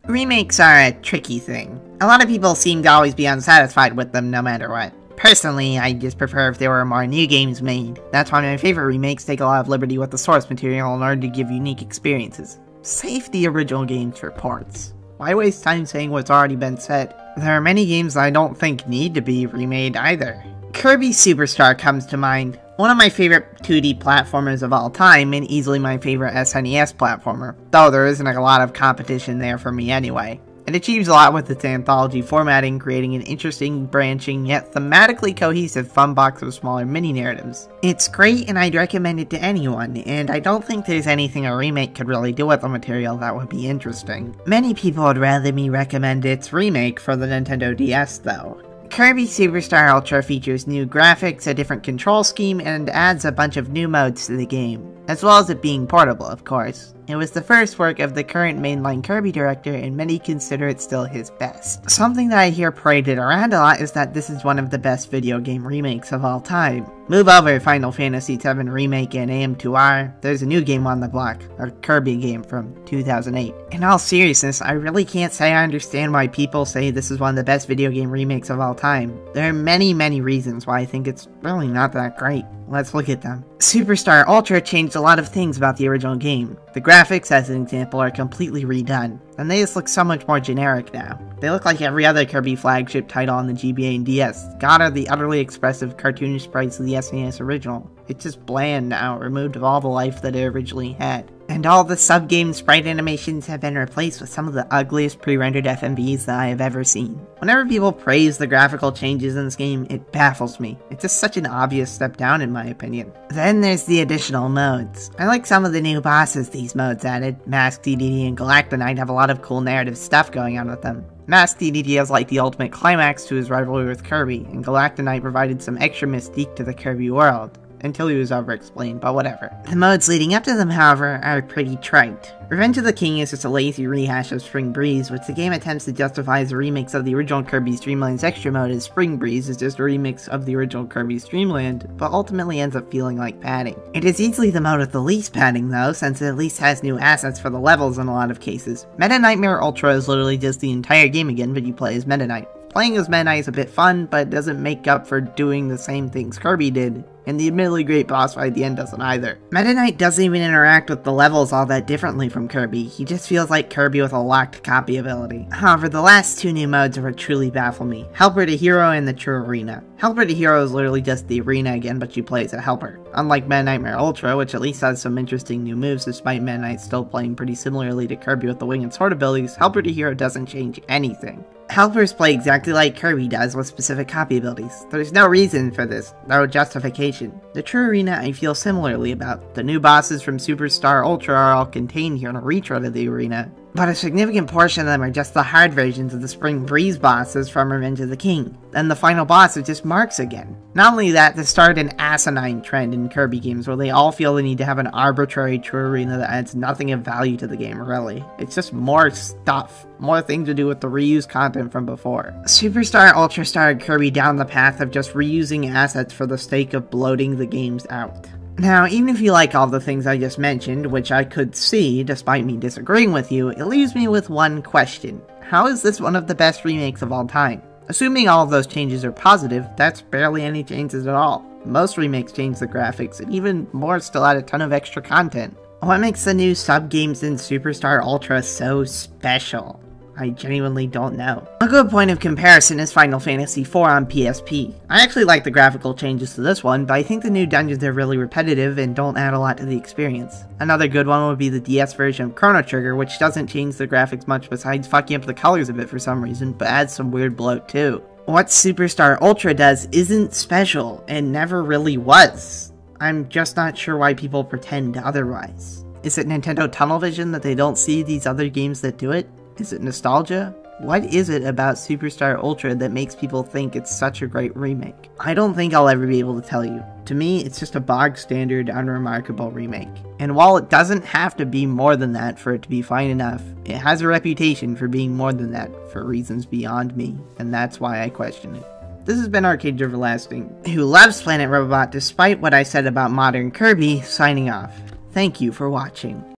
Remakes are a tricky thing. A lot of people seem to always be unsatisfied with them no matter what. Personally, I just prefer if there were more new games made. That's why my favorite remakes take a lot of liberty with the source material in order to give unique experiences. Save the original games for ports. Why waste time saying what's already been said? There are many games I don't think need to be remade either. Kirby Superstar comes to mind. One of my favorite 2D platformers of all time, and easily my favorite SNES platformer, though there isn't a lot of competition there for me anyway. It achieves a lot with its anthology formatting, creating an interesting, branching, yet thematically cohesive fun box of smaller mini-narratives. It's great and I'd recommend it to anyone, and I don't think there's anything a remake could really do with the material that would be interesting. Many people would rather me recommend its remake for the Nintendo DS though. Kirby Superstar Ultra features new graphics, a different control scheme, and adds a bunch of new modes to the game, as well as it being portable, of course. It was the first work of the current mainline Kirby director, and many consider it still his best. Something that I hear paraded around a lot is that this is one of the best video game remakes of all time. Move over Final Fantasy VII Remake and AM2R, there's a new game on the block, a Kirby game from 2008. In all seriousness, I really can't say I understand why people say this is one of the best video game remakes of all time. There are many reasons why I think it's really not that great. Let's look at them. Superstar Ultra changed a lot of things about the original game. The graphics, as an example, are completely redone, and they just look so much more generic now. They look like every other Kirby flagship title on the GBA and DS. Gone are the utterly expressive cartoonish sprites of the SNES original. It's just bland now, removed of all the life that it originally had. And all the sub-game sprite animations have been replaced with some of the ugliest pre-rendered FMVs that I have ever seen. Whenever people praise the graphical changes in this game, it baffles me. It's just such an obvious step down in my opinion. Then there's the additional modes. I like some of the new bosses these modes added. Mask DDD and Galactonite have a lot of cool narrative stuff going on with them. Mask DDD is like the ultimate climax to his rivalry with Kirby, and Galactonite provided some extra mystique to the Kirby world. Until he was over-explained, but whatever. The modes leading up to them, however, are pretty trite. Revenge of the King is just a lazy rehash of Spring Breeze, which the game attempts to justify as a remix of the original Kirby's Dream Land's extra mode, as Spring Breeze is just a remix of the original Kirby's Dream Land, but ultimately ends up feeling like padding. It is easily the mode with the least padding though, since it at least has new assets for the levels in a lot of cases. Meta Nightmare Ultra is literally just the entire game again, but you play as Meta Knight. Playing as Meta Knight is a bit fun, but it doesn't make up for doing the same things Kirby did, and the admittedly great boss fight at the end doesn't either. Meta Knight doesn't even interact with the levels all that differently from Kirby, he just feels like Kirby with a locked copy ability. However, the last two new modes are what truly baffle me, Helper to Hero and the True Arena. Helper to Hero is literally just the arena again, but you play as a helper. Unlike Meta Nightmare Ultra, which at least has some interesting new moves despite Meta Knight still playing pretty similarly to Kirby with the Wing and Sword abilities, Helper to Hero doesn't change anything. Helpers play exactly like Kirby does with specific copy abilities. There's no reason for this, no justification. The True Arena I feel similarly about. The new bosses from Superstar Ultra are all contained here in a retro to the arena, but a significant portion of them are just the hard versions of the Spring Breeze bosses from Revenge of the King. And the final boss is just Marks again. Not only that, this started an asinine trend in Kirby games where they all feel the need to have an arbitrary True Arena that adds nothing of value to the game, really. It's just more stuff. More things to do with the reused content from before. Superstar Ultra started Kirby down the path of just reusing assets for the sake of bloating the games out. Now, even if you like all the things I just mentioned, which I could see despite me disagreeing with you, it leaves me with one question. How is this one of the best remakes of all time? Assuming all of those changes are positive, that's barely any changes at all. Most remakes change the graphics, and even more still add a ton of extra content. What makes the new sub-games in Superstar Ultra so special? I genuinely don't know. A good point of comparison is Final Fantasy IV on PSP. I actually like the graphical changes to this one, but I think the new dungeons are really repetitive and don't add a lot to the experience. Another good one would be the DS version of Chrono Trigger, which doesn't change the graphics much besides fucking up the colors a bit for some reason, but adds some weird bloat too. What Superstar Ultra does isn't special, and never really was. I'm just not sure why people pretend otherwise. Is it Nintendo tunnel vision that they don't see these other games that do it? Is it nostalgia? What is it about Superstar Ultra that makes people think it's such a great remake? I don't think I'll ever be able to tell you. To me, it's just a bog standard, unremarkable remake. And while it doesn't have to be more than that for it to be fine enough, it has a reputation for being more than that for reasons beyond me, and that's why I question it. This has been Arcade Everlasting, who loves Planet Robobot despite what I said about modern Kirby, signing off. Thank you for watching.